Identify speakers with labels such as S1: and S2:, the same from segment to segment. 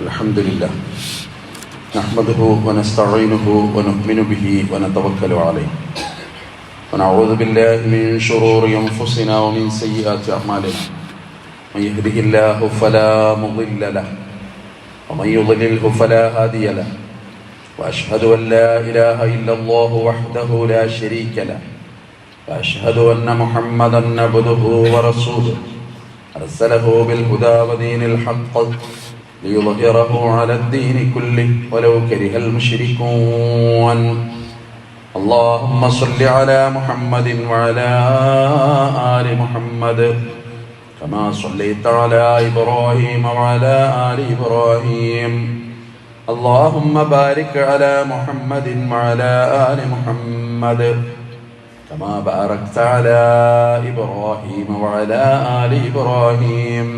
S1: الحمد لله نحمده ونستعينه ونؤمن به ونتوكل عليه ونعوذ بالله من شرور أنفسنا ومن سيئات أعمالنا من يهده الله فلا مضل له ومن يضلله فلا هادي له وأشهد أن لا إله إلا الله وحده لا شريك له وأشهد أن محمدا عبده ورسوله أرسله بالهدى ودين الحق ليظهره على الدين كله ولو كره المشركون اللهم صل على محمد وعلى آل محمد كما صليت على إبراهيم وعلى آل إبراهيم اللهم بارك على محمد وعلى آل محمد كما باركت على إبراهيم وعلى آل إبراهيم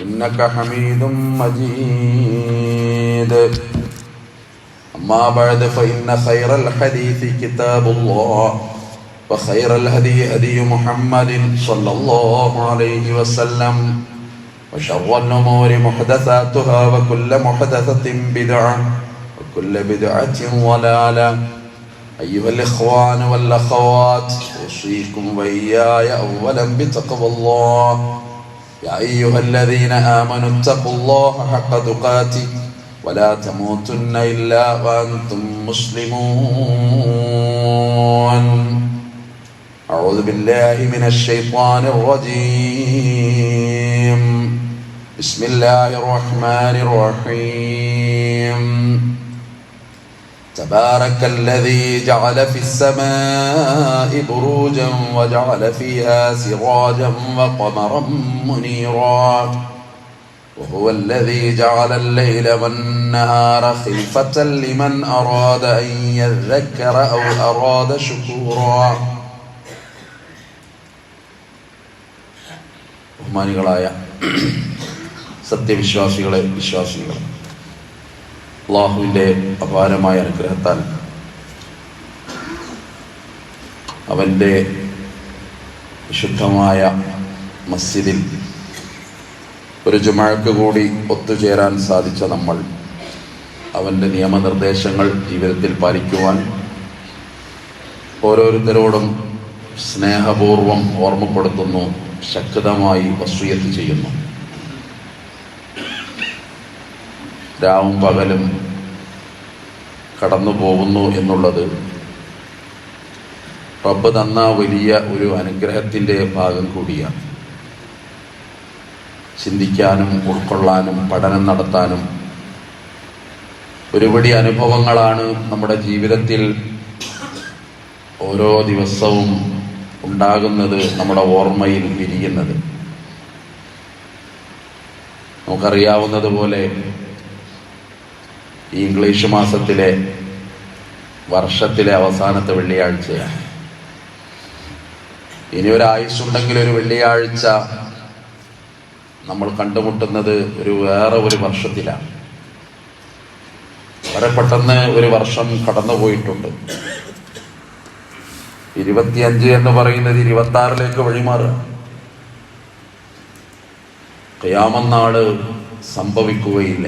S1: إنك حميد مجيد أما بعد فإن خير الحديث كتاب الله وخير الهدي هدي محمد صلى الله عليه وسلم وشر الأمور محدثاتها وكل محدثة بدعة وكل بدعة ضلالة أيها الإخوان والأخوات أوصيكم وإياي أولا بتقوى الله يا أيها الذين آمنوا اتقوا الله حق تقاته ولا تموتن إلا وأنتم مسلمون أعوذ بالله من الشيطان الرجيم بسم الله الرحمن الرحيم تبارك الذي جعل في السماء بروجا وجعل فيها سراجا وقمرا منيرا وهو الذي جعل الليل والنهار خلفة لمن أراد أن يذكر أو أراد شكورا ബഹുമാനികളായ സത്യവിശ്വാസികളെ വിശ്വാസികളെ അല്ലാഹുവിൻ്റെ അപാരമായ അനുഗ്രഹത്താൽ അവൻ്റെ വിശുദ്ധമായ മസ്ജിദിൽ ഒരു ജുമുഅക്ക് കൂടി ഒത്തുചേരാൻ സാധിച്ച നമ്മൾ അവൻ്റെ നിയമനിർദ്ദേശങ്ങൾ ജീവിതത്തിൽ പാലിക്കുവാൻ ഓരോരുത്തരോടും സ്നേഹപൂർവം ഓർമ്മപ്പെടുത്തുന്നു, ശക്തമായി വസിയത്ത് ചെയ്യുന്നു. രാവും പകലും കടന്നു പോകുന്നു എന്നുള്ളത് റബ്ബ് തന്ന വലിയ ഒരു അനുഗ്രഹത്തിൻ്റെ ഭാഗം കൂടിയാണ്. ചിന്തിക്കാനും ഉൾക്കൊള്ളാനും പഠനം നടത്താനും ഒരുപടി അനുഭവങ്ങളാണ് നമ്മുടെ ജീവിതത്തിൽ ഓരോ ദിവസവും ഉണ്ടാകുന്നത്, നമ്മുടെ ഓർമ്മയിൽ വിരിയുന്നത്. നമുക്കറിയാവുന്നതുപോലെ ഈ ഇംഗ്ലീഷ് മാസത്തിലെ വർഷത്തിലെ അവസാനത്തെ വെള്ളിയാഴ്ചയാണ്. ഇനി ഒരായുസ്സുണ്ടെങ്കിൽ ഒരു വെള്ളിയാഴ്ച നമ്മൾ കണ്ടുമുട്ടുന്നത് വേറെ ഒരു വർഷത്തിലാണ്. വളരെ പെട്ടെന്ന് ഒരു വർഷം കടന്നുപോയിട്ടുണ്ട്. 25 എന്ന് പറയുന്നത് 26 വഴിമാറുക. ഖിയാമത്ത് നാള് സംഭവിക്കുകയില്ല.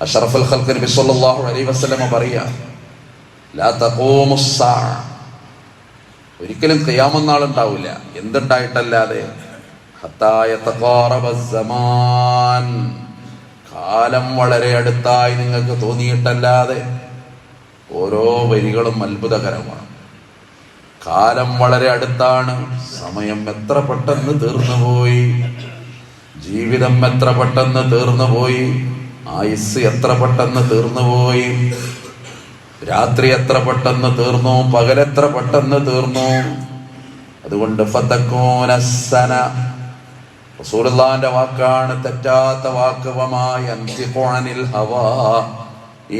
S1: അഷ്റഫുൽ ഖൽഖ് നബി സല്ലല്ലാഹു അലൈഹി വസല്ലം പറയാ, ലാ തഖൂമുസ് സാഅ, ഒരിക്കലും ഖിയാമത്ത് നാൾ ഉണ്ടാവില്ല. എന്തുണ്ടായിട്ടല്ലാതെ ഹത്താ യതഖാറബസ് സമാൻ, കാലം വളരെ അടുത്തായി നിങ്ങൾക്ക് തോന്നിയിട്ടല്ലാതെ. ഓരോ വരികളും അത്ഭുതകരമാണ്. കാലം വളരെ അടുത്താണ്, സമയം എത്ര പെട്ടെന്ന് തീർന്നുപോയി, ജീവിതം എത്ര പെട്ടെന്ന് തീർന്നുപോയി, ആയുസ് എത്ര പെട്ടെന്ന് തീർന്നുപോയി, രാത്രി എത്ര പെട്ടെന്ന് തീർന്നു, പകലെത്ര പെട്ടെന്ന് തീർന്നു. അതുകൊണ്ട് ഫതകൂനസ്സന, റസൂലുള്ളാഹിന്റെ വാക്കാണ്, തെറ്റാത്ത വാക്ക്, വമാ യൻതിഖു അനിൽ ഹവാ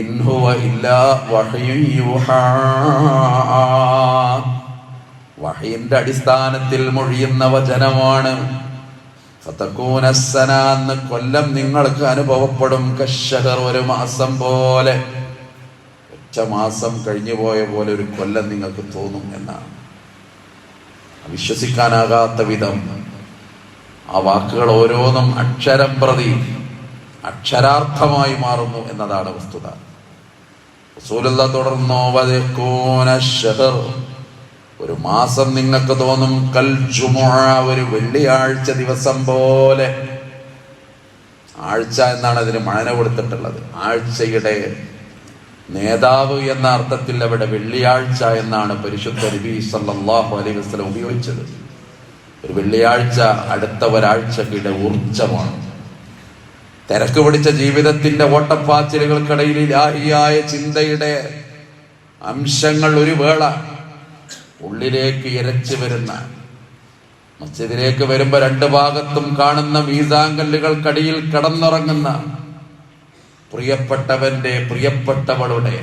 S1: ഇൻ ഹുവ ഇല്ലാ വഹ്യു യൂഹാ, വഹയിന്റെ അടിസ്ഥാനത്തിൽ മൊഴിയുന്ന വചനമാണ്. ഫതകൂനസ്സന, എന്ന് കൊല്ലം നിങ്ങൾക്ക് അനുഭവപ്പെടും. കശ്ശഹർ, ഒരു മാസം പോലെ, ഒറ്റ മാസം കഴിഞ്ഞു പോയ പോലെ ഒരു കൊല്ലം നിങ്ങൾക്ക് തോന്നും എന്നാണ്. വിശ്വസിക്കാനാകാത്ത വിധം ആ വാക്കുകൾ ഓരോന്നും അക്ഷരം പ്രതി അക്ഷരാർത്ഥമായി മാറുന്നു എന്നതാണ് വസ്തുത. റസൂലുള്ളാഹി തുടർന്നു, വദകൂന ശഹർ, ഒരു മാസം നിങ്ങൾക്ക് തോന്നും കൽ ജുമുഅ, ഒരു വെള്ളിയാഴ്ച ദിവസം പോലെ. ആഴ്ച എന്നാണ് അതിന് മഴന കൊടുത്തിട്ടുള്ളത്. ആഴ്ചയുടെ നേതാവ് എന്ന അർത്ഥത്തിൽ അവിടെ വെള്ളിയാഴ്ച എന്നാണ് പരിശുദ്ധ നബി സല്ലല്ലാഹു അലൈഹി വസല്ലം ഉപയോഗിച്ചത്. ഒരു വെള്ളിയാഴ്ച അടുത്ത ഒരാഴ്ചക്കിടെ ഊർജമാണ്. തിരക്ക് പിടിച്ച ജീവിതത്തിന്റെ ഓട്ടപ്പാച്ചിലുകൾക്കിടയിൽ ഇലാഹിയായ ചിന്തയുടെ അംശങ്ങൾ ഒരു വേള ഉള്ളിലേക്ക് ഇരച്ചു വരുന്ന, മസ്ജിദിലേക്ക് വരുമ്പോ രണ്ട് ഭാഗത്തും കാണുന്ന മീസാങ്കല്ലുകൾക്കടിയിൽ കിടന്നുറങ്ങുന്ന പ്രിയപ്പെട്ടവന്റെ പ്രിയപ്പെട്ടവളുടെ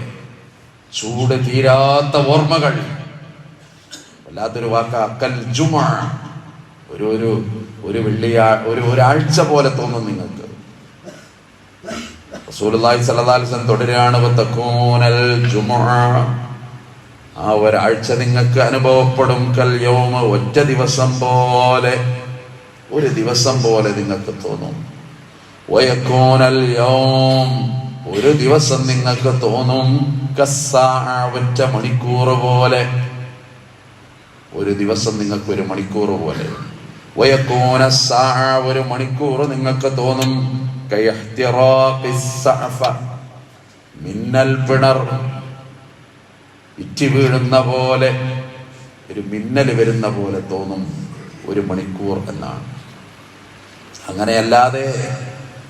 S1: ചൂട് തീരാത്ത ഓർമ്മകൾ. വല്ലാത്തൊരു വാക്ക അക്കൽ ജുമുഅ, ഒരു ഒരാഴ്ച പോലെ തോന്നും നിങ്ങൾക്ക്. റസൂലുള്ളാഹി സ്വല്ലല്ലാഹു അലൈഹി വസല്ലം തുടരുകയാണ്, വതകൂനൽ ജുമുഅ, ആ ഒരാഴ്ച നിങ്ങൾക്ക് അനുഭവപ്പെടും കൽ യൗമ, ഒറ്റ ദിവസം പോലെ, ഒരു ദിവസം പോലെ നിങ്ങൾക്ക് തോന്നും. വയകൂനൽ യൗം, ഒരു ദിവസം നിങ്ങൾക്ക് തോന്നും കസ്സാഅ, ഒറ്റ മണിക്കൂർ പോലെ, ഒരു ദിവസം നിങ്ങൾക്ക് ഒരു മണിക്കൂർ പോലെ. വയകൂന സ്സാഅ, ഒരു മണിക്കൂർ നിങ്ങൾക്ക് തോന്നും കയഹ്തിറാഖിസ് സഅഫ, മിന്നൽ പിണർ ഇറ്റി വീഴുന്ന പോലെ, ഒരു മിന്നൽ വരുന്ന പോലെ തോന്നും ഒരു മണിക്കൂർ എന്നാണ്. അങ്ങനെയല്ലാതെ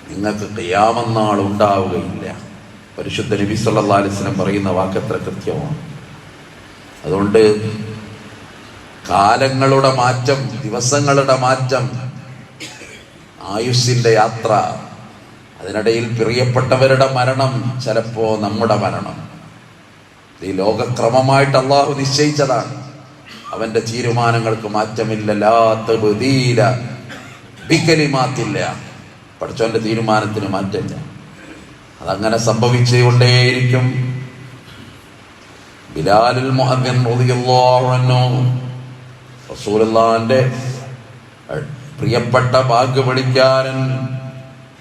S1: നിങ്ങൾക്ക് ഖിയാമത്ത് നാൾ ഉണ്ടാവുകയില്ല. പരിശുദ്ധ നബി സല്ലല്ലാഹു അലൈഹി വസല്ലം പറയുന്ന വാക്കത്ര കൃത്യമാണ്. അതുകൊണ്ട് കാലങ്ങളുടെ മാറ്റം, ദിവസങ്ങളുടെ മാറ്റം, ആയുസ്സിന്റെ യാത്ര, അതിനിടയിൽ പ്രിയപ്പെട്ടവരുടെ മരണം, ചിലപ്പോ നമ്മുടെ മരണം, ഈ ലോകക്രമമായിട്ട് അള്ളാഹു നിശ്ചയിച്ചതാണ്. അവന്റെ തീരുമാനങ്ങൾക്ക് മാറ്റമില്ല. ലാ തബ്ദീല ബികലിമാത്തില്ല, പഠിച്ചവന്റെ തീരുമാനത്തിന് മാറ്റമില്ല. അതങ്ങനെ സംഭവിച്ചുകൊണ്ടേയിരിക്കും. ബിലാലുൽ മുഅദ്ദിൻ റളിയല്ലാഹു അൻഹു, റസൂലുള്ളാഹിന്റെ പ്രിയപ്പെട്ട ബാങ്ക് വിളിക്കാരൻ,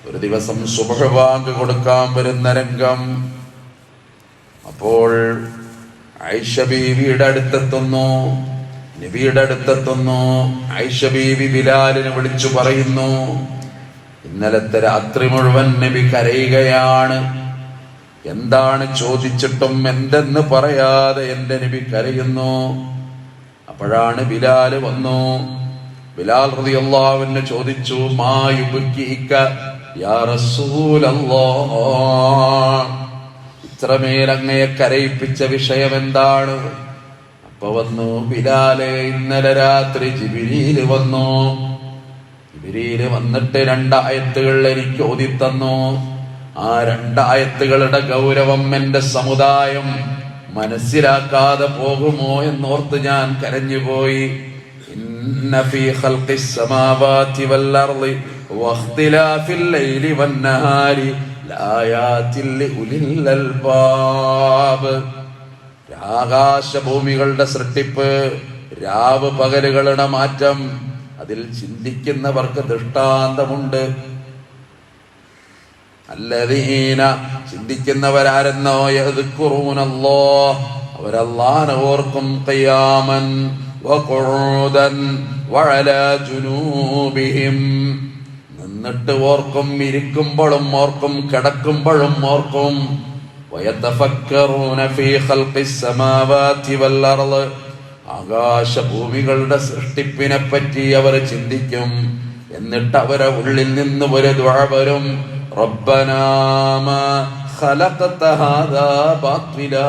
S1: ഒരു ദിവസം സുബ്ഹ് ബാങ്ക് കൊടുക്കാൻ വരുന്ന രംഗം. അപ്പോൾ ആയിഷ ബീവിയുടെ അടുത്തെത്തുന്നു, നബിയുടെ അടുത്തെത്തുന്നു. ആയിഷ ബീവി ബിലാലിനെ വിളിച്ചു പറയുന്നു, ഇന്നലത്തെ രാത്രി മുഴുവൻ നബി കരയുകയാണ്. എന്താണ് ചോദിച്ചിട്ടും എന്തെന്ന് പറയാതെ എന്റെ നബി കരയുന്നു. അപ്പോഴാണ് ബിലാൽ വന്നു. ബിലാൽ റളിയല്ലാഹു അൻഹു ചോദിച്ചു, മാ യുബ്കീക യാ റസൂലല്ലാഹ്, ഇത്രമേൽ അങ്ങയെ കരയിപ്പിച്ച വിഷയം എന്താണ്? അപ്പൊ വന്നു ബിലാലെ, ഇന്നലെ രാത്രി ജിബ്രീൽ വന്നു. ജിബ്രീൽ വന്നിട്ട് 2 ആയത്തുകൾ എനിക്ക് ഓതിത്തന്നു. ആ 2 ആയത്തുകളുടെ ഗൗരവം എന്റെ സമുദായം മനസ്സിലാക്കാതെ പോകുമോ എന്നോർത്ത് ഞാൻ കരഞ്ഞുപോയി. ഇന്ന ഫീ ഖൽഖിസ് സമാവാതി വൽ അർളി വഖ്തിലാഫിൽ ലൈലി വൻ നഹാരി ലആയാതിൽ ലിഉലിൽ അൽബാബ്. ആകാശഭൂമികളുടെ സൃഷ്ടിപ്പ്, രാവ് പകലുകളുടെ മാറ്റം, അതിൽ ചിന്തിക്കുന്നവർക്ക് ദൃഷ്ടാന്തമുണ്ട്. അല്ലദീന, ചിന്തിക്കുന്നവരാരെന്നോ, യദ്കുറൂനല്ലാഹ്, അവരല്ലാഹനെ ഓർക്കും, ഖിയാമൻ വഖുഊദൻ വഅലാ ജുനൂബിഹിം, നിന്നിട്ട് ഓർക്കും, ഇരിക്കുമ്പോഴും ഓർക്കും, കിടക്കുമ്പോഴും ഓർക്കും. വയതഫക്കറൂന ഫീ ഖൽഖിസ് സമാവാതി വൽ അർള്, ആകാശഭൂമികളുടെ സൃഷ്ടിപ്പിനെ പറ്റി അവർ ചിന്തിക്കും. എന്നിട്ട് അവരെ ഉള്ളിൽ നിന്ന് ഒരു ദുആ വരും, റബ്ബനാ മാ ഖലഖത ഹാദാ ബാത്തിലാ,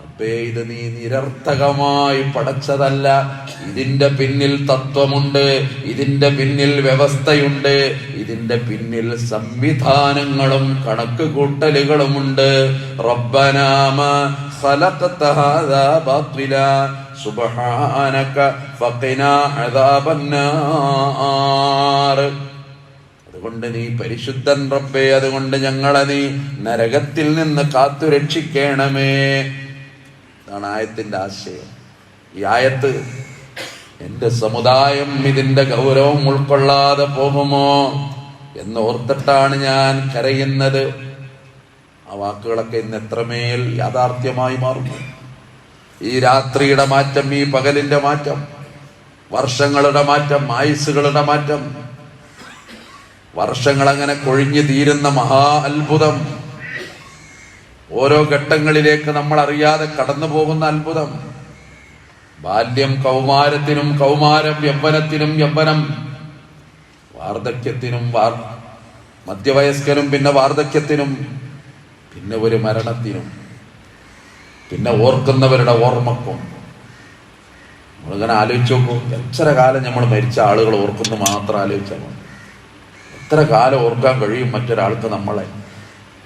S1: റബ്ബേ ഇത് നീ നിരർത്ഥകമായി പടച്ചതല്ല, ഇതിന്റെ പിന്നിൽ തത്വമുണ്ട്, ഇതിന്റെ പിന്നിൽ വ്യവസ്ഥയുണ്ട്, ഇതിന്റെ പിന്നിൽ സംവിധാനങ്ങളും കണക്ക് കൂട്ടലുകളുമുണ്ട്. റബ്ബനാ മാ ഖലഖത ഹാദാ ബാത്തിലാ സുബ്ഹാനക ഫഖിനാ അദാബന്നാർ. അതുകൊണ്ട് നീ പരിശുദ്ധൻ റബ്ബേ, അതുകൊണ്ട് ഞങ്ങളെ നീ നരകത്തിൽ നിന്ന് കാത്തുരക്ഷിക്കണമേ. ഇതാണ് ആയത്തിന്റെ ആശയം. ഈ ആയത്ത് എന്റെ സമുദായം ഇതിന്റെ ഗൗരവം ഉൾക്കൊള്ളാതെ പോകുമോ? എന്നോർത്തിട്ടാണ് ഞാൻ കരയുന്നത്. ആ വാക്കുകളൊക്കെ ഇന്ന് എത്രമേൽ യാഥാർത്ഥ്യമായി മാറുന്നു. ഈ രാത്രിയുടെ മാറ്റം, ഈ പകലിന്റെ മാറ്റം, വർഷങ്ങളുടെ മാറ്റം, ആയുസ്സുകളുടെ മാറ്റം, വർഷങ്ങൾ അങ്ങനെ കൊഴിഞ്ഞു തീരുന്ന മഹാ അത്ഭുതം, ഓരോ ഘട്ടങ്ങളിലേക്ക് നമ്മൾ അറിയാതെ കടന്നു പോകുന്ന അത്ഭുതം. ബാല്യം കൗമാരത്തിനും, കൗമാരം യൗവനത്തിനും, യൗവനം വാർദ്ധക്യത്തിനും, മധ്യവയസ്കനും, പിന്നെ വാർദ്ധക്യത്തിനും, പിന്നെ ഒരു മരണത്തിനും, പിന്നെ ഓർക്കുന്നവരുടെ ഓർമ്മക്കും. നമ്മളിങ്ങനെ ആലോചിച്ച് നോക്കൂ, എത്ര കാലം നമ്മൾ മരിച്ച ആളുകൾ ഓർക്കുന്നു മാത്രം ആലോചിച്ചാൽ മതി. എത്ര കാലം ഓർക്കാൻ കഴിയും മറ്റൊരാൾക്ക് നമ്മളെ?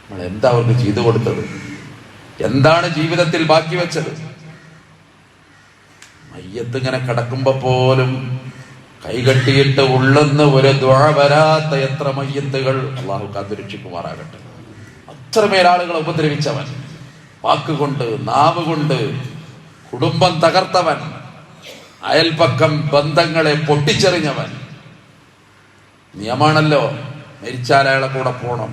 S1: നമ്മൾ എന്താ അവർക്ക് ചെയ്തു കൊടുത്തത്? എന്താണ് ജീവിതത്തിൽ ബാക്കി വെച്ചത്? മയ്യത്ത് ഇങ്ങനെ കിടക്കുമ്പോ പോലും കൈകെട്ടിയിട്ട് ഉള്ളെന്ന് ഒരു ദുആ വരാത്ത എത്ര മയ്യത്തുകൾ. അള്ളാഹു കാത്തുരക്ഷിക്കുമാറാകട്ടെ. അത്രമേൽ ആളുകളെ ഉപദ്രവിച്ചവൻ, വാക്കുകൊണ്ട്, നാവ് കൊണ്ട് കുടുംബം തകർത്തവൻ, അയൽപക്കം ബന്ധങ്ങളെ പൊട്ടിച്ചെറിഞ്ഞവൻ. നിയമാണല്ലോ മരിച്ചാൽ അയാളെ കൂടെ പോണം,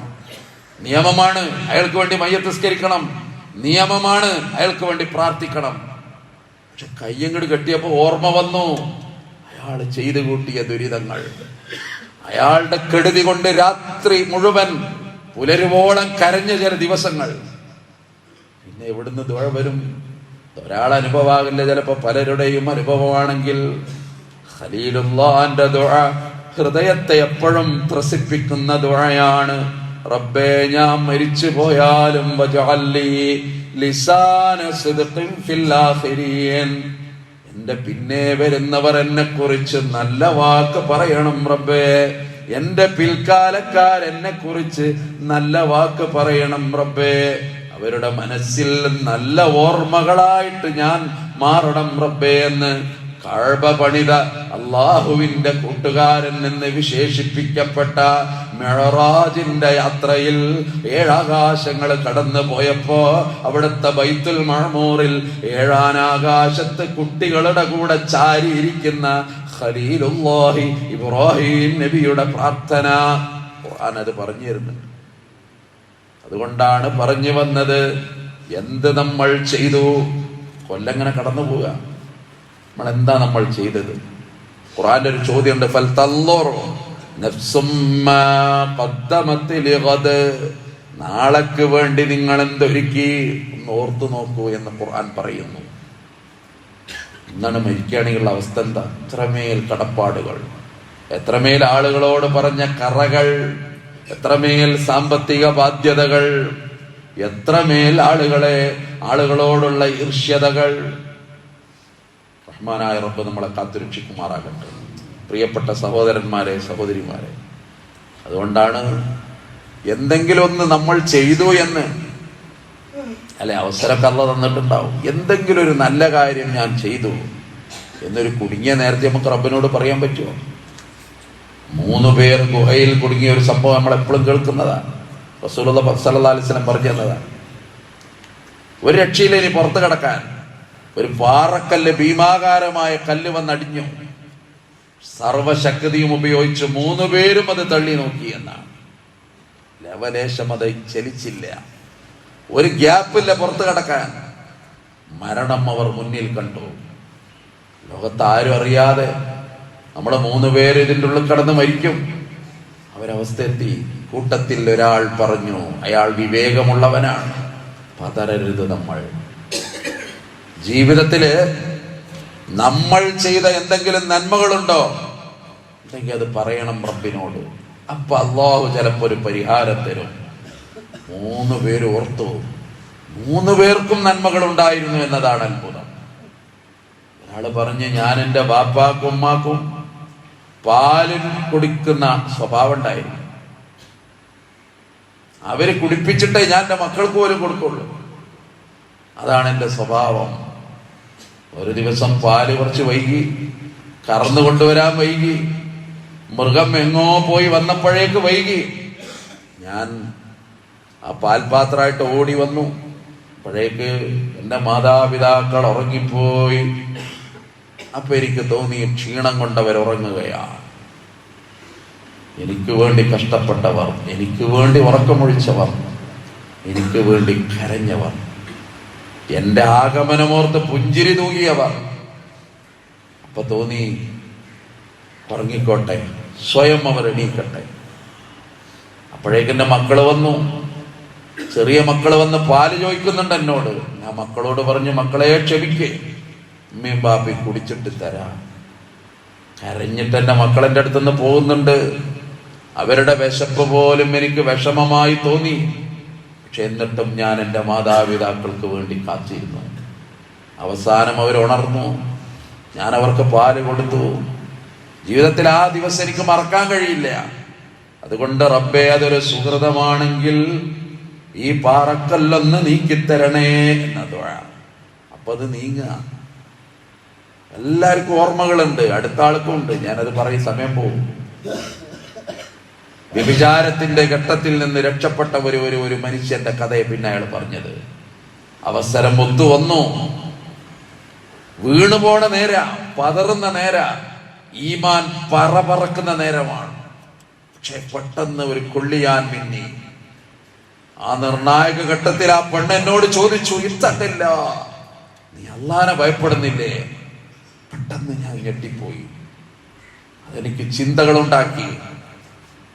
S1: നിയമമാണ് അയാൾക്ക് വേണ്ടി മയ്യത്ത് നിസ്കരിക്കണം, നിയമമാണ് അയാൾക്ക് വേണ്ടി പ്രാർത്ഥിക്കണം. പക്ഷെ കയ്യങ്ങട് കെട്ടിയപ്പോ ഓർമ്മ വന്നു അയാൾ ചെയ്തു കൂട്ടിയ ദുരിതങ്ങൾ. അയാളുടെ കെടുതി കൊണ്ട് രാത്രി മുഴുവൻ പുലരുവോളം കരഞ്ഞ ചില ദിവസങ്ങൾ. പിന്നെ എവിടുന്ന് ദുആ വരും? ഒരാളനുഭവമാകില്ല, ചിലപ്പോ പലരുടെയും അനുഭവമാണെങ്കിൽ. ഖലീലുള്ളാഹിന്റെ ദുആ ഹൃദയത്തെ എപ്പോഴും ത്രസിപ്പിക്കുന്ന ദുആയാണ്. റബ്ബേ, ഞാൻ മരിച്ചു പോയാലും വജഅല്ലി ലിസാന സിദ്ഖിൻ ഫിൽ ആഖിരീൻ, എന്റെ പിന്നെ വരുന്നവർ എന്നെ കുറിച്ച് നല്ല വാക്ക് പറയണം റബ്ബേ. എന്റെ പിൽക്കാലക്കാരെന്നെ കുറിച്ച് നല്ല വാക്ക് പറയണം റബ്ബേ. അവരുടെ മനസ്സിൽ നല്ല ഓർമ്മകളായിട്ട് ഞാൻ മാറണം റബ്ബേ എന്ന് കഅബ പണിത അള്ളാഹുവിന്റെ കൂട്ടുകാരൻ എന്ന് വിശേഷിപ്പിക്കപ്പെട്ട മിഅ്റാജിന്റെ യാത്രയിൽ 7 ആകാശങ്ങൾ കടന്നു പോയപ്പോ അവിടുത്തെ ബൈത്തുൽ മഅ്മൂറിൽ 7-ാം ആകാശത്ത് കുട്ടികളുടെ കൂടെ ചാരിയിരിക്കുന്ന ഖലീലുല്ലാഹി ഇബ്രാഹിം നബിയുടെ പ്രാർത്ഥന ഖുർആൻ അത് പറഞ്ഞു തരുന്നുണ്ട്. അതുകൊണ്ടാണ് പറഞ്ഞു വന്നത്, എന്ത് നമ്മൾ ചെയ്തു? കൊല്ലങ്ങനെ കടന്നു പോവുക. നമ്മൾ എന്താ നമ്മൾ ചെയ്തത്? ഖുർആന്റെ ഒരു ചോദ്യമുണ്ട്, ഫൽ തൻളുറു നഫ്സും മാ ഖദ്ദമത് ലിഗദ്, നാളേക്ക് വേണ്ടി നിങ്ങൾ എന്തൊരുക്കി ഒന്ന് ഓർത്തു നോക്കൂ എന്ന് ഖുർആൻ പറയുന്നു. ഇന്നാണ് മരിക്കുകയാണെങ്കിലുള്ള അവസ്ഥ എന്താ? എത്രമേൽ കടപ്പാടുകൾ, എത്രമേൽ ആളുകളോട് പറഞ്ഞ കറകൾ, എത്രമേൽ സാമ്പത്തിക ബാധ്യതകൾ, എത്രമേൽ ആളുകളോടുള്ള ഈർഷ്യതകൾ. റഹ്മാനായ റബ്ബ് നമ്മളെ കാത്തുരക്ഷിക്കുമാറാകട്ടെ. പ്രിയപ്പെട്ട സഹോദരന്മാരെ, സഹോദരിമാരെ, അതുകൊണ്ടാണ് എന്തെങ്കിലും ഒന്ന് നമ്മൾ ചെയ്തു എന്ന് അല്ലെ അവസരമൊക്കെ അല്ലാഹ് തന്നിട്ടുണ്ടാവും. എന്തെങ്കിലും ഒരു നല്ല കാര്യം ഞാൻ ചെയ്തു എന്നൊരു കുടുങ്ങിയ നേരത്തെ നമുക്ക് റബ്ബിനോട് പറയാൻ പറ്റുമോ? 3 പേർ ഗുഹയിൽ കുടുങ്ങിയ ഒരു സംഭവം നമ്മൾ എപ്പോഴും കേൾക്കുന്നതാണ്. റസൂലുള്ളാഹി സ്വല്ലല്ലാഹു അലൈഹി വസല്ലം പറഞ്ഞു തന്നതാണ്. ഒരു രക്ഷയില്ല ഇനി പുറത്ത് കിടക്കാൻ. ഒരു പാറക്കല്ല്, ഭീമാകാരമായ കല്ല് വന്നടിഞ്ഞു. സർവശക്തിയും ഉപയോഗിച്ച് 3 പേരും അത് തള്ളി നോക്കി എന്നാണ്. ലവലേശം അത് ചലിച്ചില്ല, ഒരു ഗ്യാപ്പില്ല പുറത്ത് കിടക്കാൻ. മരണം അവർ മുന്നിൽ കണ്ടു. ലോകത്ത് ആരും അറിയാതെ നമ്മളെ 3 പേര് ഇതിൻ്റെ ഉള്ളിൽ കടന്ന് മരിക്കും. അവരവസ്ഥ എത്തി. കൂട്ടത്തിൽ ഒരാൾ പറഞ്ഞു, അയാൾ വിവേകമുള്ളവനാണ്, പതറരുത്. നമ്മൾ ജീവിതത്തില് നമ്മൾ ചെയ്ത എന്തെങ്കിലും നന്മകളുണ്ടോ ഉണ്ടെങ്കിൽ അത് പറയണം റബ്ബിനോട്. അപ്പൊ അല്ലാഹു ചിലപ്പോ ഒരു പരിഹാരം തരും. 3 പേര് ഓർത്തു, 3 പേർക്കും നന്മകൾ ഉണ്ടായിരുന്നു എന്നതാണ് അത്ഭുതം. ഒരാള് പറഞ്ഞ്, ഞാൻ എൻ്റെ ബാപ്പാക്കും ഉമ്മാക്കും പാലിൽ കുടിക്കുന്ന സ്വഭാവം ഉണ്ടായിരുന്നു. അവര് കുടിപ്പിച്ചിട്ടേ ഞാൻ എൻ്റെ മക്കൾക്ക് പോലും കൊടുക്കുള്ളൂ. അതാണ് എൻ്റെ സ്വഭാവം. ഒരു ദിവസം പാല് കുറച്ച് വൈകി, കറന്നു കൊണ്ടുവരാൻ വൈകി, മൃഗം എങ്ങോ പോയി വന്നപ്പോഴേക്ക് വൈകി. ഞാൻ ആ പാൽപാത്രമായിട്ട് ഓടി വന്നു. അപ്പോഴേക്ക് എൻ്റെ മാതാപിതാക്കൾ ഉറങ്ങിപ്പോയി. അപ്പൊ എനിക്ക് തോന്നി ക്ഷീണം കൊണ്ടവർ ഉറങ്ങുകയാണ്. എനിക്ക് വേണ്ടി കഷ്ടപ്പെട്ടവർ, എനിക്ക് വേണ്ടി ഉറക്കമൊഴിച്ചവർ, എനിക്ക് വേണ്ടി കരഞ്ഞവർ, എൻ്റെ ആഗമനമോർത്ത് പുഞ്ചിരി തൂകിയവർ. അപ്പൊ തോന്നി ഉറങ്ങിക്കോട്ടെ, സ്വയം അവർ എണീക്കട്ടെ. അപ്പോഴേക്കെൻ്റെ മക്കള് വന്നു, ചെറിയ മക്കള് വന്ന് പാല് ചോദിക്കുന്നുണ്ട് എന്നോട്. ഞാൻ മക്കളോട് പറഞ്ഞു, മക്കളെ ക്ഷമിക്കേ, ഉമ്മയും ബാപ്പി കുടിച്ചിട്ട് തരാം. കരഞ്ഞിട്ട് എൻ്റെ മക്കളെൻ്റെ അടുത്തുനിന്ന് പോകുന്നുണ്ട്. അവരുടെ വിശപ്പ് പോലും എനിക്ക് വിഷമമായി തോന്നി. പക്ഷെ എന്നിട്ടും ഞാൻ എൻ്റെ മാതാപിതാക്കൾക്ക് വേണ്ടി കാത്തിരുന്നു. അവസാനം അവരുണർന്നു, ഞാൻ അവർക്ക് പാല് കൊടുത്തു. ജീവിതത്തിൽ ആ ദിവസം എനിക്ക് മറക്കാൻ കഴിയില്ല. അതുകൊണ്ട് റബ്ബേ, അതൊരു സുഹൃതമാണെങ്കിൽ ഈ പാറക്കല്ലൊന്ന് നീക്കിത്തരണേ എന്ന ദുആ. അപ്പൊ അത് നീങ്ങുക. എല്ലാവർക്കും ഓർമ്മകളുണ്ട്, അടുത്ത ആൾക്കും ഉണ്ട്. ഞാനത് പറയും, സമയം പോകും. വ്യഭിചാരത്തിന്റെ ഘട്ടത്തിൽ നിന്ന് രക്ഷപ്പെട്ട ഒരു മനുഷ്യന്റെ കഥയെ പിന്നെ അയാൾ പറഞ്ഞത്. അവസരം ഒത്തു വന്നു, വീണുപോണ നേര, പതറുന്ന നേര, ഈമാൻ പറക്കുന്ന നേരമാണ്. പക്ഷെ പെട്ടെന്ന് ഒരു കൊള്ളിയാൻ മിന്നി. ആ നിർണായക ഘട്ടത്തിൽ ആ പെണ്ണെന്നോട് ചോദിച്ചു, ഇത്തട്ടില്ല, നീ അല്ലാഹനെ ഭയപ്പെടുന്നില്ലേ? പെട്ടെന്ന് ഞാൻ ഞെട്ടിപ്പോയി. അതെനിക്ക് ചിന്തകളുണ്ടാക്കി.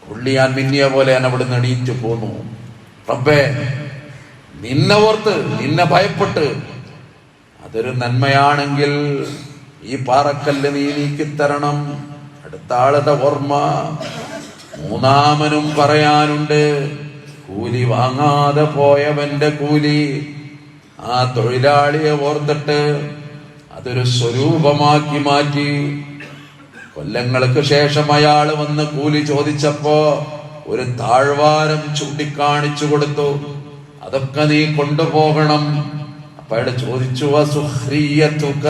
S1: കൊള്ളിയാൻ മിന്നിയ പോലെ ഞാൻ അവിടുന്ന് എണീറ്റ് പോന്നു. റബ്ബേ, നിന്നെ ഓർത്ത്, നിന്നെ ഭയപ്പെട്ട്, അതൊരു നന്മയാണെങ്കിൽ ഈ പാറക്കല്ല് നീ നീക്കിത്തരണം. അടുത്ത ആളുടെ ഓർമ്മ. മൂന്നാമനും പറയാനുണ്ട്, കൂലി വാങ്ങാതെ പോയവന്റെ കൂലി. ആ തൊഴിലാളിയെ ഓർത്തിട്ട് അതൊരു സ്വരൂപമാക്കി മാറ്റി. കൊല്ലങ്ങൾക്ക് ശേഷം അയാൾ വന്ന് കൂലി ചോദിച്ചപ്പോ ഒരു താഴ്വാരം ചൂണ്ടിക്കാണിച്ചു കൊടുത്തു. അതൊക്കെ നീ കൊണ്ടുപോകണം. അപ്പൊ അയാൾ ചോദിച്ചു, വസുഖ്രിയതുക,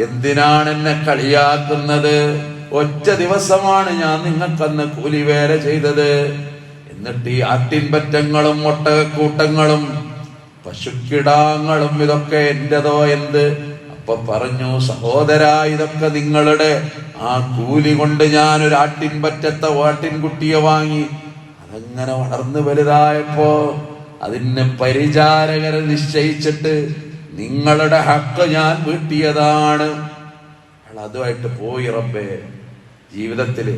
S1: എന്തിനാണ് എന്നെ കളിയാക്കുന്നത്? ഒറ്റ ദിവസമാണ് ഞാൻ നിങ്ങൾക്കന്ന് കൂലി വേല ചെയ്തത്. എന്നിട്ട് ഈ ആട്ടിൻപറ്റങ്ങളും ഒട്ടകക്കൂട്ടങ്ങളും പശുക്കിടാങ്ങളും ഇതൊക്കെ എന്റേതോ എന്ത്? അപ്പൊ പറഞ്ഞു, സഹോദരാ, ഇതൊക്കെ നിങ്ങളുടെ ആ കൂലി കൊണ്ട് ഞാൻ ഒരു ആട്ടിൻപറ്റത്തെ ആട്ടിൻകുട്ടിയെ വാങ്ങി. അതങ്ങനെ വളർന്നു വലുതായപ്പോ അതിന് പരിചാരകരെ നിശ്ചയിച്ചിട്ട് നിങ്ങളുടെ ഹക്ക് ഞാൻ വീട്ടിയതാണ്. അതുമായിട്ട് പോയി. റബ്ബേ, ജീവിതത്തില്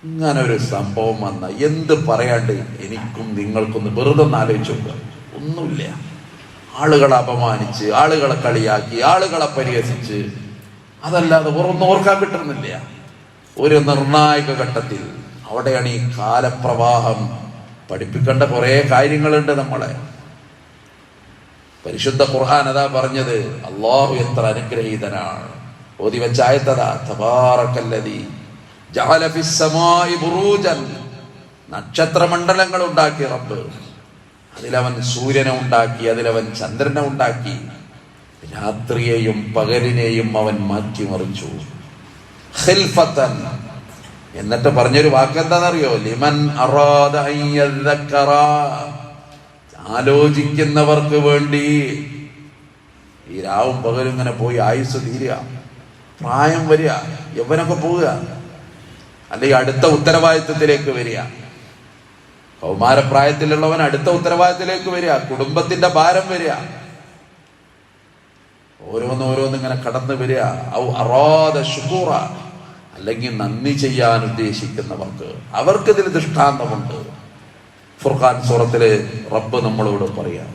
S1: ഇങ്ങനെ ഒരു സംഭവം വന്ന എന്ത് പറയാണ്ട് എനിക്കും നിങ്ങൾക്കൊന്ന് വെറുതെ ഒന്ന് ആലോചിച്ചു നോക്കുക. ഒന്നുമില്ല. ആളുകളെ അപമാനിച്ച്, ആളുകളെ കളിയാക്കി, ആളുകളെ പരിഹസിച്ച്, അതല്ലാതെ ഒന്നും ഓർക്കാൻ കിട്ടുന്നില്ല. ഒരു നിർണായക ഘട്ടത്തിൽ അവിടെയാണ് ഈ കാലപ്രവാഹം പഠിപ്പിക്കേണ്ട കുറെ കാര്യങ്ങളുണ്ട് നമ്മളെ. പരിശുദ്ധ ഖുർആൻ അതാ പറഞ്ഞത്. അല്ലാഹു എത്ര അനുഗ്രഹീതനാണ്. ഓതി വെച്ച ആയത്തതാ, തബാറക്കല്ലദീ ജഅല ഫിസ്സമാഇ ബുറൂജൻ, നക്ഷത്രമണ്ഡലങ്ങൾ ഉണ്ടാക്കി റബ്ബ്. അതിലവൻ സൂര്യനെ ഉണ്ടാക്കി, അതിലവൻ ചന്ദ്രനെ ഉണ്ടാക്കി. രാത്രിയെയും പകലിനെയും അവൻ മാറ്റിമറിച്ചു. ഖിൽഫത്തൻ, എന്നിട്ട് പറഞ്ഞൊരു വാക്ക് എന്താണെന്നറിയോ? ലിമൻ അറാദ അൻ യദ്ദക്കറ, ആലോചിക്കുന്നവർക്ക് വേണ്ടി. ഈ രാവും പകലും ഇങ്ങനെ പോയി ആയുസ് തീരുക, പ്രായം വരിക, യൗവനൊക്കെ പോവുക, അല്ലെങ്കിൽ അടുത്ത ഉത്തരവാദിത്വത്തിലേക്ക് വരിക. കൗമാരപ്രായത്തിലുള്ളവൻ അടുത്ത ഉത്തരവാദിത്തത്തിലേക്ക് വരിക, കുടുംബത്തിന്റെ ഭാരം വരിക, ഓരോന്നോരോന്ന് ഇങ്ങനെ കടന്നു വരിക. ഔ അറാദ ശുകൂറ, അല്ലെങ്കിൽ നന്ദി ചെയ്യാൻ ഉദ്ദേശിക്കുന്നവർക്ക്, അവർക്ക് ഇതിൽ ദൃഷ്ടാന്തമുണ്ട്. ഫുർഖാൻ സൂറത്തില് റബ്ബ് നമ്മളോട് പറയാം.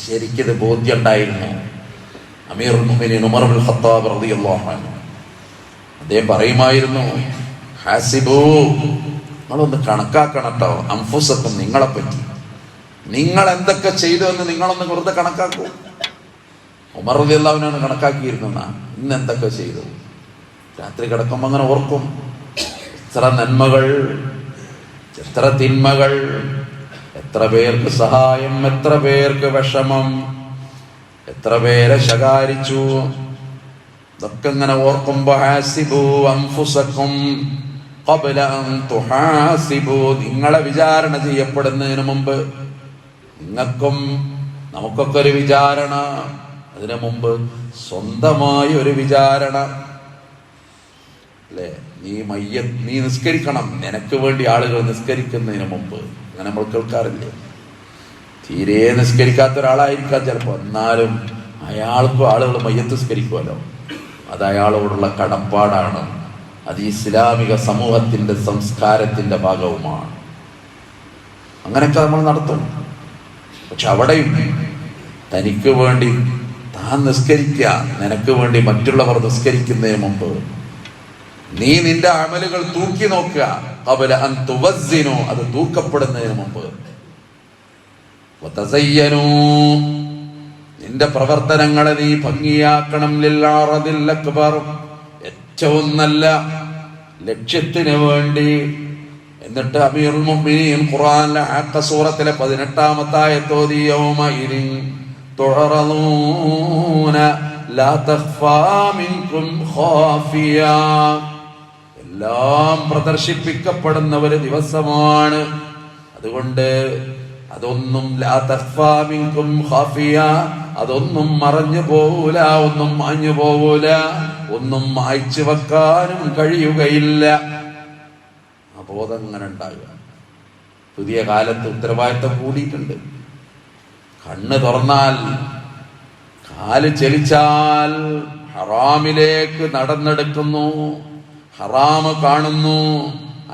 S1: ശരിക്കിത് ബോധ്യം ഉണ്ടായിരുന്നു. അമീറുൽ മുഅ്മിനീൻ ഉമർ ഇബ്നുൽ ഖത്താബ് റളിയല്ലാഹു അൻഹു അദ്ദേഹം പറയുമായിരുന്നു, ഹാസിബൂ, നിങ്ങളൊന്ന് കണക്കാക്കണം കേട്ടോ, അൻഫുസക്കും, നിങ്ങളെ പറ്റി, നിങ്ങൾ എന്തൊക്കെ ചെയ്തു എന്ന് നിങ്ങളൊന്ന് വെറുതെ കണക്കാക്കൂ. ഉമർ റളിയല്ലാഹു അൻഹു കണക്കാക്കിയിരുന്നു. ഇന്ന് എന്തൊക്കെ ചെയ്തു? രാത്രി കിടക്കുമ്പോൾ അങ്ങനെ ഓർക്കും, എത്ര നന്മകൾ, എത്ര തിന്മകൾ, എത്ര പേർക്ക് സഹായം, എത്ര പേർക്ക് വിഷമം, എത്ര പേരെ ശകാരിച്ചു. ഇതൊക്കെ ഇങ്ങനെ ഓർക്കുമ്പോ ഹാസിബു അൻഫുസക്കും ഖബ്ല അൻ തുഹാസിബു, നിങ്ങളെ വിചാരണ ചെയ്യപ്പെടുന്നതിന് മുമ്പ്, നിങ്ങൾക്കും നമുക്കൊക്കെ ഒരു വിചാരണ, അതിനു മുമ്പ് സ്വന്തമായി ഒരു വിചാരണ. അല്ലേ? നീ നിസ്കരിക്കണം, നിനക്ക് വേണ്ടി ആളുകൾ നിസ്കരിക്കുന്നതിന് മുമ്പ്. അങ്ങനെ നമ്മൾ കേൾക്കാറില്ലേ? തീരെ നിസ്കരിക്കാത്ത ഒരാളായിരിക്കാം ചിലപ്പോൾ, എന്നാലും അയാൾക്കും ആളുകൾ മയ്യത്ത് നിസ്കരിക്കുമല്ലോ. അത് അയാളോടുള്ള കടപ്പാടാണ്. അത് ഇസ്ലാമിക സമൂഹത്തിന്റെ സംസ്കാരത്തിന്റെ ഭാഗവുമാണ്. അങ്ങനെയൊക്കെ നമ്മൾ നടത്തും. പക്ഷെ അവിടെയും തനിക്ക് വേണ്ടി താൻ നിസ്കരിക്കുക, നിനക്ക് വേണ്ടി മറ്റുള്ളവർ നിസ്കരിക്കുന്നതിന് മുമ്പ് നീ നിന്റെ അമലുകൾ തൂക്കി നോക്കുക. ഖബല അൻ തുവസ്സിനു, അത് തൂക്കപ്പെടുന്നതിന് മുമ്പ്. വതസയ്യനു, നിന്റെ പ്രവർത്തനങ്ങളെ നീ ഭംഗിയാക്കണം. ലിൽഅറദിൽ അക്ബർ, ഏറ്റവും നല്ല ലക്ഷ്യത്തിന് വേണ്ടി. എന്നിട്ട് അമീറുൽ മുഅ്മിനീൻ ഖുർആനിലെ ഹഖ് സൂറത്തിലെ 18-ാമത്തെ ആയത്ത് ഓതി, യൗമഇദിൻ തുഅറദൂന ലാ തഖ്ഫാ മിൻകും ഖാഫിയ, എല്ലാം പ്രദർശിപ്പിക്കപ്പെടുന്ന ഒരു ദിവസമാണ്. അതുകൊണ്ട് അതൊന്നും ലാ തഖ്ഫാ മിൻകും ഖാഫിയ, അതൊന്നും മറഞ്ഞു പോവൂല, ഒന്നും മാഞ്ഞു പോവൂല, ഒന്നും മായ്ച്ചു വെക്കാനും കഴിയുകയില്ല. ബോധം ഇങ്ങനെ ഉണ്ടാകുക. പുതിയ കാലത്ത് ഉത്തരവാദിത്തം കൂടിയിട്ടുണ്ട്. കണ്ണ് തുറന്നാൽ, കാല് ചലിച്ചാൽ ഹറാമിലേക്ക് നടന്നെടുക്കുന്നു, ഹറാമ് കാണുന്നു,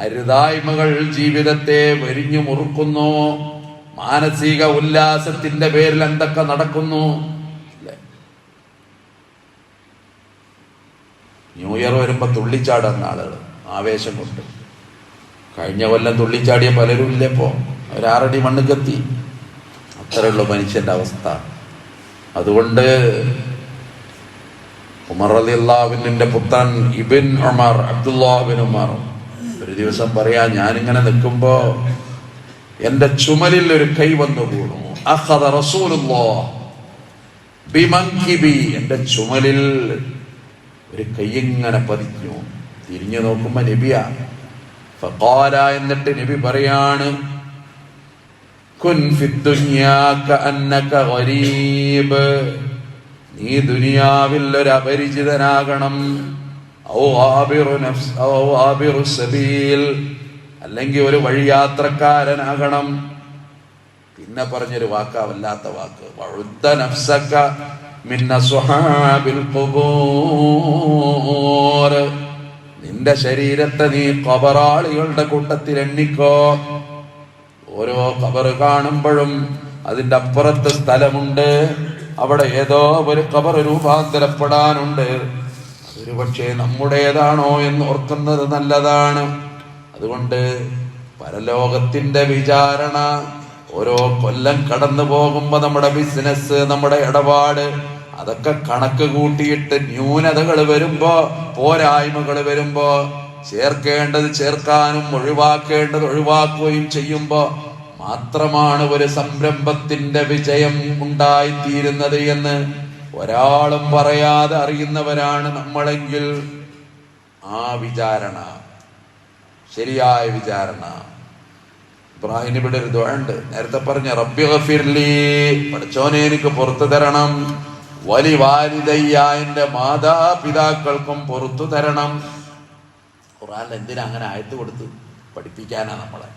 S1: അരുതായ്മകൾ ജീവിതത്തെ വരിഞ്ഞു മുറുക്കുന്നു, മാനസിക ഉല്ലാസത്തിന്റെ പേരിൽ എന്തൊക്കെ നടക്കുന്നു. ന്യൂ ഇയർ വരുമ്പോ തുള്ളിച്ചാടുന്ന ആളുകൾ ആവേശം കൊണ്ട്. കഴിഞ്ഞ കൊല്ലം തുള്ളിച്ചാടിയ പലരും ഇല്ലേ? ഇപ്പോ ഒരാറടി മണ്ണ് കത്തി. അത്രയുള്ള മനുഷ്യന്റെ അവസ്ഥ. അതുകൊണ്ട് ഉമർ റളിയല്ലാഹു അൻഹുവിന്റെ പുത്രൻ ഇബ്ൻ ഉമർ, അബ്ദുല്ലാഹ് ഇബ്ൻ ഉമർ, ഒരു ദിവസം പറയാ, ഞാനിങ്ങനെ നിൽക്കുമ്പോ എന്റെ ചുമലിൽ ഒരു കൈ വന്നു വീണു. അഖദ റസൂലുള്ളാഹ് ബിമൻകിബി, എന്റെ ചുമലിൽ ഒരു കൈ ഇങ്ങനെ പതിഞ്ഞു. തിരിഞ്ഞു നോക്കുമ്പോ നബിയാ. ഫഖാല, എന്നിട്ട് നബി പറയാണ്, കുൻ ഫിദ്ദുനിയാ കഅന്നക ഗരീബ്, നീ ദുനിയാവിൽ ഒരു അപരിചിതനാകണം. ഔ ആബിറു സബീൽ, അല്ലെങ്കിൽ ഒരു വഴിയാത്രക്കാരനാകണം. പിന്നെ പറഞ്ഞൊരു വാക്കാ, വല്ലാത്ത വാക്ക്, വഉദ്ദ നഫ്സക മിൻ അസ്ഹാബിൽ ഖുബൂർ, നിന്റെ ശരീരത്തെ നീ ഖബറാളികളുടെ കൂട്ടത്തിൽ എണ്ണിക്കോ. ഓരോ ഖബർ കാണുമ്പോഴും അതിന്റെ അപ്പുറത്ത് സ്ഥലമുണ്ട്, അവിടെ ഏതോ ഒരു ഖബർ രൂപാന്തരപ്പെടാനുണ്ട്. അതൊരു പക്ഷേ നമ്മുടേതാണോ എന്ന് ഓർക്കുന്നത് നല്ലതാണ്. അതുകൊണ്ട് പരലോകത്തിന്റെ വിചാരണ, ഓരോ കൊല്ലം കടന്നു പോകുമ്പോ നമ്മുടെ ബിസിനസ്, നമ്മുടെ ഇടപാട്, അതൊക്കെ കണക്ക് കൂട്ടിയിട്ട് ന്യൂനതകൾ വരുമ്പോ, പോരായ്മകൾ വരുമ്പോ ചേർക്കേണ്ടത് ചേർക്കാനും ഒഴിവാക്കേണ്ടത് ഒഴിവാക്കുകയും ചെയ്യുമ്പോ മാത്രമാണ് ഒരു സംരംഭത്തിന്റെ വിജയം ഉണ്ടായിത്തീരുന്നത് എന്ന് ഒരാളും പറയാതെ അറിയുന്നവരാണ് നമ്മളെങ്കിൽ ആ വിചാരണ, ശരിയായ വിചാരണ. ഇബ്രാഹിം നബിയുടെ ഒരു ദുആ ഉണ്ട്, നേരത്തെ പറഞ്ഞ റബ്ബി ഗഫിർലി, പഠിച്ചോനെ എനിക്ക് പുറത്തു തരണം, വലി വാലിദയ്യ, എന്റെ മാതാപിതാക്കൾക്കും പുറത്തു തരണം. ഖുർആനിൽ എന്തിനാ അങ്ങനെ ആയത്ത് കൊടുത്ത്? പഠിപ്പിക്കാനാ നമ്മളെ.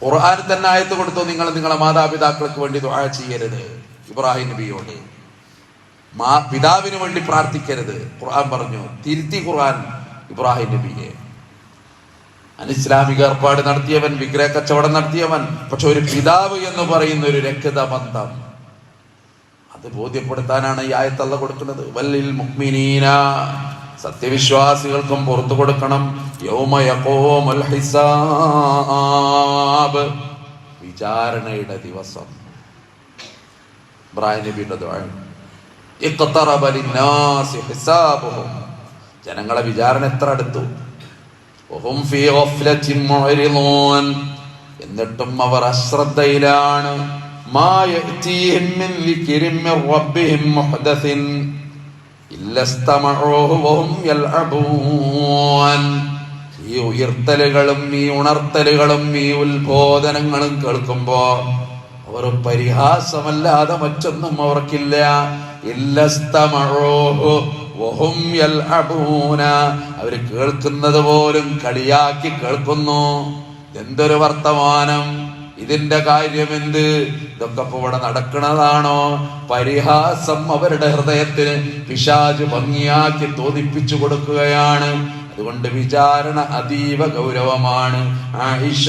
S1: ഖുർആനിൽ തന്നെ ആയത്ത് കൊടുത്തു, നിങ്ങൾ നിങ്ങളെ മാതാപിതാക്കൾക്ക് വേണ്ടി ദുആ ചെയ്യരുത്. ഇബ്രാഹിം നബിയോട് പിതാവിന് വേണ്ടി പ്രാർത്ഥിക്കരുത് ഖുർആൻ പറഞ്ഞു. തിരുത്തി ഖുർആൻ ഇബ്രാഹിം നബിയെ. അനിസ്ലാമിക ഏർപ്പാട് നടത്തിയവൻ, വിഗ്രഹ കച്ചവടം നടത്തിയവൻ, പക്ഷെ ഒരു പിതാവ് എന്ന് പറയുന്ന ഒരു രക്തബന്ധം, അത് ബോധ്യപ്പെടുത്താനാണ് ഈ ആയത്ത് അല്ലാഹു കൊടുക്കുന്നത്. വല്ലിൽ മുഅ്മിനീന, സത്യവിശ്വാസികൾക്കും പുറത്തു കൊടുക്കണം. യൗമ യഖൂമുൽ ഹിസാബ്, വിചാരണയുടെ ദിവസം. ഇബ്രാഹിം നബിയുടെ ദുആ, ഇഖ്തറബ ലിന്നാസി ഹിസാബുഹും, ജനങ്ങളെ വിചാരണ എത്ര അടുത്തു. വഹും ഫീ ഗഫ്ലത്തിൻ മുഅ്രിദൂൻ, എന്നിട്ടും അവർ അശ്രദ്ധയിലാണ്. മാ യഅതീഹിം മിൻ ദിക്രിൻ മിൻ റബ്ബിഹിം മുഹ്ദസിൻ ഇല്ല ഇസ്തമഊഹു വഹും യൽഅബൂൻ. ഈ ഉയർത്തലുകളും ഈ ഉണർത്തലുകളും ഈ ഉത്ബോധനങ്ങളും കേൾക്കുമ്പോ അവർ പരിഹാസമല്ലാതെ മറ്റൊന്നും അവർക്കില്ല. ഇല്ല ഇസ്തമഊഹു, വഹും യൽഅബൂന, അവര് കേൾക്കുന്നത് പോലും കളിയാക്കി കേൾക്കുന്നു. എന്തൊരു വർത്തമാനം, ഇതിന്റെ കാര്യമെന്ത്? ഇതൊക്കെ ഇപ്പൊ ഇവിടെ നടക്കുന്നതാണോ? പരിഹാസം അവരുടെ ഹൃദയത്തിന് പിശാച് ഭംഗിയാക്കി തോന്നിപ്പിച്ചു കൊടുക്കുകയാണ്. അതുകൊണ്ട് വിചാരണ അതീവ ഗൗരവമാണ്. ആയിഷ,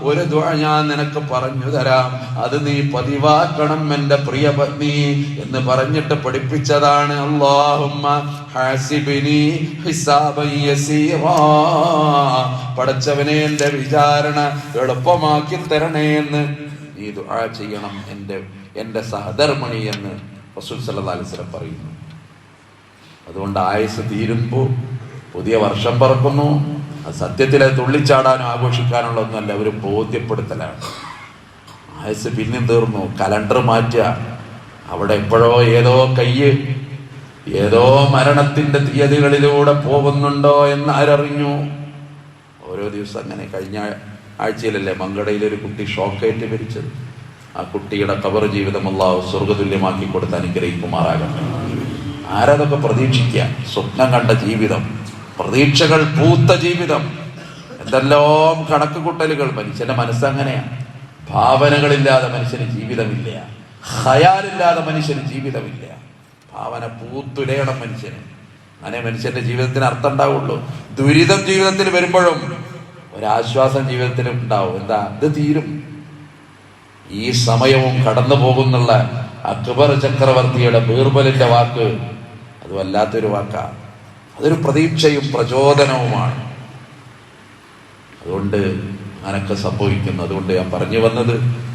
S1: ഒരു ദുആ ഞാൻ നിനക്ക് പറഞ്ഞു തരാം, അത് നീ പതിവാക്കണം എന്റെ പ്രിയ പത്നി എന്ന് പറഞ്ഞിട്ട് പഠിപ്പിച്ചതാണ്. അല്ലാഹുമ്മ ഹാസിബിനി ഹിസാബൻ യസീറാ, പടച്ചവനെ എന്റെ വിചാരണ എളുപ്പമാക്കി തരണേ എന്ന് നീ ദുആ ചെയ്യണം എന്റെ സഹധർമ്മിണി എന്ന് റസൂൽ സല്ലല്ലാഹു അലൈഹി വസല്ലം പറയുന്നു. അതുകൊണ്ട് ആയുസ് തീരുമ്പോൾ പുതിയ വർഷം പറക്കുന്നു. അത് സത്യത്തിലെ തുള്ളിച്ചാടാനോ ആഘോഷിക്കാനുള്ള ഒന്നുമല്ല, ഒരു ബോധ്യപ്പെടുത്തലാണ്. ആയുസ് പിന്നെയും തീർന്നു, കലണ്ടർ മാറ്റുക. അവിടെ എപ്പോഴോ ഏതോ മരണത്തിന്റെ തീയതികളിലൂടെ പോകുന്നുണ്ടോ എന്ന് ആരറിഞ്ഞു? ഓരോ ദിവസം അങ്ങനെ. കഴിഞ്ഞ ആഴ്ചയിലല്ലേ മങ്കടയിലൊരു കുട്ടി ഷോക്കേറ്റ് മരിച്ചത്. ആ കുട്ടിയുടെ ഖബർ ജീവിതം അല്ലാഹു സ്വർഗ്ഗതുല്യമാക്കി കൊടുത്ത് അനുഗ്രഹിക്കുമാറാകട്ടെ. ആരതൊക്കെ പ്രതീക്ഷിക്കുക? സ്വപ്നം കണ്ട ജീവിതം, പ്രതീക്ഷകൾ പൂത്ത ജീവിതം, എന്തെല്ലാം കണക്ക് കൂട്ടലുകൾ. മനുഷ്യന്റെ മനസ്സങ്ങനെയാണ്. ഭാവനകളില്ലാതെ മനുഷ്യന് ജീവിതമില്ല, ഖയാലില്ലാതെ മനുഷ്യന് ജീവിതമില്ല. ഭാവന പൂത്തുലയണം മനുഷ്യന്, അങ്ങനെ മനുഷ്യന്റെ ജീവിതത്തിന് അർത്ഥം ഉണ്ടാവുള്ളൂ. ദുരിതം ജീവിതത്തിൽ വരുമ്പോഴും ഒരാശ്വാസം ജീവിതത്തിൽ ഉണ്ടാവും. എന്താ? ഇത് തീരും, ഈ സമയവും കടന്നു പോകുന്നുള്ള അക്ബർ ചക്രവർത്തിയുടെ ബീർബലിന്റെ വാക്ക് അത് വല്ലാത്തൊരു വാക്കാണ്. അതൊരു പ്രതീക്ഷയും പ്രചോദനവുമാണ്. അതുകൊണ്ട് അങ്ങനൊക്കെ സംഭവിക്കുന്നു. അതുകൊണ്ട് ഞാൻ പറഞ്ഞു വന്നത്,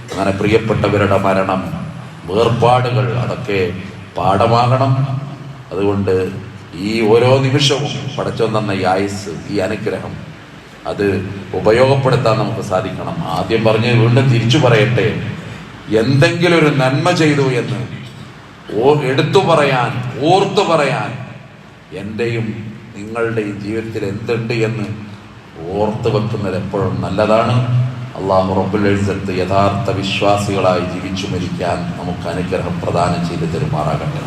S1: അങ്ങനെ പ്രിയപ്പെട്ടവരുടെ മരണം, വേർപാടുകൾ, അതൊക്കെ പാഠമാകണം. അതുകൊണ്ട് ഈ ഓരോ നിമിഷവും പടച്ചോൻ തന്ന ഈ ആയുസ്, ഈ അനുഗ്രഹം, അത് ഉപയോഗപ്പെടുത്താൻ നമുക്ക് സാധിക്കണം. ആദ്യം പറഞ്ഞ് വീണ്ടും തിരിച്ചു പറയട്ടെ, എന്തെങ്കിലും ഒരു നന്മ ചെയ്തു എന്ന് എടുത്തു പറയാൻ, ഓർത്തു പറയാൻ, എന്റെയും നിങ്ങളുടെയും ജീവിതത്തിൽ എന്തുണ്ട് എന്ന് ഓർത്ത് വെക്കുന്നത് എപ്പോഴും നല്ലതാണ്. അല്ലാഹു റബ്ബുൽ ഇസ്സത്ത് യഥാർത്ഥ വിശ്വാസികളായി ജീവിച്ചു മരിക്കാൻ നമുക്ക് അനുഗ്രഹം പ്രദാനം ചെയ്ത് തരുമാറാകട്ടെ.